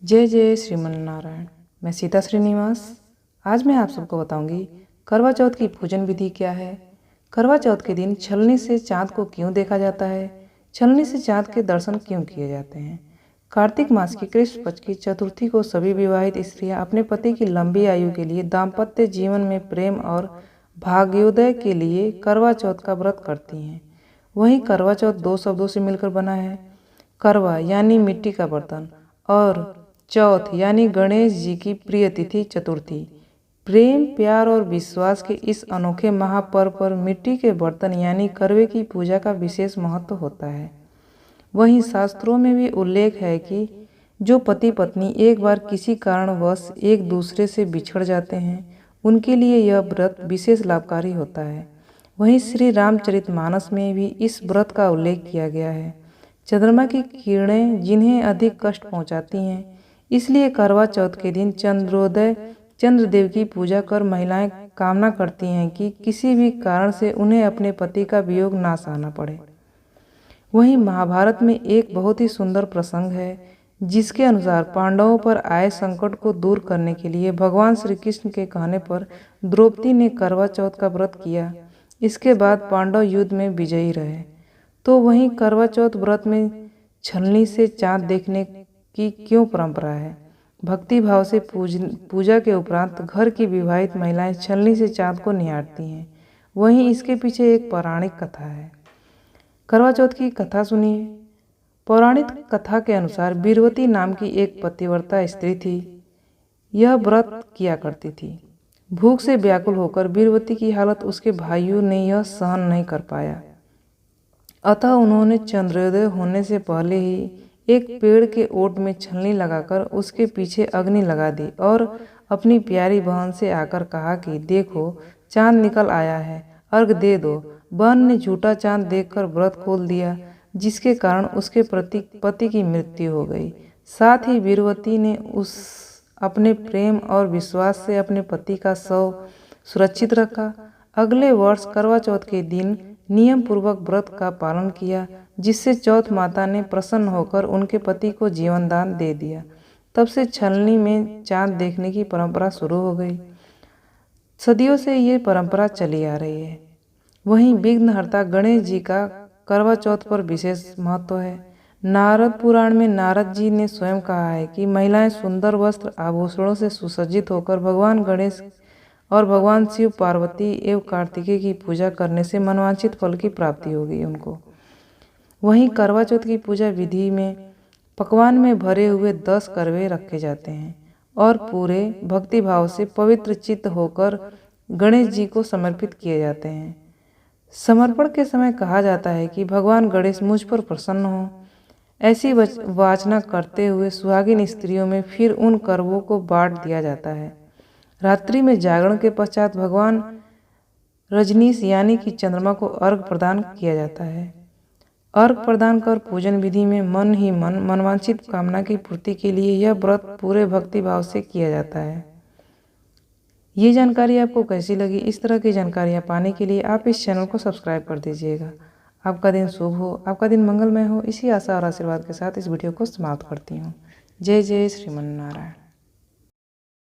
जय जय श्रीमन नारायण। मैं सीता श्रीनिवास। आज मैं आप सबको बताऊंगी करवा चौथ की पूजन विधि क्या है। करवा चौथ के दिन छलनी से चाँद को क्यों देखा जाता है, छलनी से चाँद के दर्शन क्यों किए जाते हैं। कार्तिक मास की कृष्ण पक्ष की चतुर्थी को सभी विवाहित स्त्रियां अपने पति की लंबी आयु के लिए, दाम्पत्य जीवन में प्रेम और भाग्योदय के लिए करवा चौथ का व्रत करती हैं। वहीं करवा चौथ दो शब्दों से मिलकर बना है। करवा यानी मिट्टी का बर्तन और चौथ यानी गणेश जी की प्रिय तिथि चतुर्थी। प्रेम, प्यार और विश्वास के इस अनोखे महापर्व पर मिट्टी के बर्तन यानी करवे की पूजा का विशेष महत्व होता है। वहीं शास्त्रों में भी उल्लेख है कि जो पति पत्नी एक बार किसी कारणवश एक दूसरे से बिछड़ जाते हैं, उनके लिए यह व्रत विशेष लाभकारी होता है। वहीं श्री रामचरितमानस में भी इस व्रत का उल्लेख किया गया है। चंद्रमा की किरणें जिन्हें अधिक कष्ट पहुंचाती हैं, इसलिए करवा चौथ के दिन चंद्रोदय चंद्रदेव की पूजा कर महिलाएं कामना करती हैं कि किसी भी कारण से उन्हें अपने पति का वियोग ना सहना पड़े। वहीं महाभारत में एक बहुत ही सुंदर प्रसंग है, जिसके अनुसार पांडवों पर आए संकट को दूर करने के लिए भगवान श्री कृष्ण के कहने पर द्रौपदी ने करवा चौथ का व्रत किया। इसके बाद पांडव युद्ध में विजयी रहे। तो वहीं करवा चौथ व्रत में छलनी से चाँद देखने की क्यों परंपरा है। भक्ति भाव से पूजा के उपरांत घर की विवाहित महिलाएं छलनी से चाँद को निहारती हैं। वहीं इसके पीछे एक पौराणिक कथा है। करवा चौथ की कथा सुनिए। पौराणिक कथा के अनुसार बीरवती नाम की एक पतिव्रता स्त्री थी। यह व्रत किया करती थी। भूख से व्याकुल होकर बीरवती की हालत उसके भाइयों ने यह सहन नहीं कर पाया, अतः उन्होंने चंद्रोदय होने से पहले ही एक पेड़ के ओट में छलनी लगाकर उसके पीछे अग्नि लगा दी और अपनी प्यारी बहन से आकर कहा कि देखो, चांद निकल आया है, अर्घ दे दो। बहन ने झूठा चांद देखकर व्रत खोल दिया, जिसके कारण उसके पति की मृत्यु हो गई। साथ ही बीरवती ने अपने प्रेम और विश्वास से अपने पति का शव सुरक्षित रखा। अगले वर्ष करवा चौथ के दिन नियम पूर्वक व्रत का पालन किया, जिससे चौथ माता ने प्रसन्न होकर उनके पति को जीवन दान दे दिया। तब से छलनी में चांद देखने की परंपरा शुरू हो गई। सदियों से ये परंपरा चली आ रही है। वहीं विघ्नहर्ता गणेश जी का करवा चौथ पर विशेष महत्व है। नारद पुराण में नारद जी ने स्वयं कहा है कि महिलाएं सुंदर वस्त्र आभूषणों से सुसज्जित होकर भगवान गणेश और भगवान शिव, पार्वती एवं कार्तिकेय की पूजा करने से मनवांछित फल की प्राप्ति होगी उनको। वहीं करवा चौथ की पूजा विधि में पकवान में भरे हुए 10 करवे रखे जाते हैं और पूरे भक्ति भाव से पवित्र चित्त होकर गणेश जी को समर्पित किए जाते हैं। समर्पण के समय कहा जाता है कि भगवान गणेश मुझ पर प्रसन्न हो। ऐसी वाचना करते हुए सुहागिन स्त्रियों में फिर उन करवों को बांट दिया जाता है। रात्रि में जागरण के पश्चात भगवान रजनीश यानी कि चंद्रमा को अर्घ प्रदान किया जाता है। अर्घ प्रदान कर पूजन विधि में मन ही मन मनवांछित कामना की पूर्ति के लिए यह व्रत पूरे भक्ति भाव से किया जाता है। ये जानकारी आपको कैसी लगी? इस तरह की जानकारियाँ पाने के लिए आप इस चैनल को सब्सक्राइब कर दीजिएगा। आपका दिन शुभ हो, आपका दिन मंगलमय हो। इसी आशा और आशीर्वाद के साथ इस वीडियो को समाप्त करती हूँ। जय जय श्रीमन नारायण।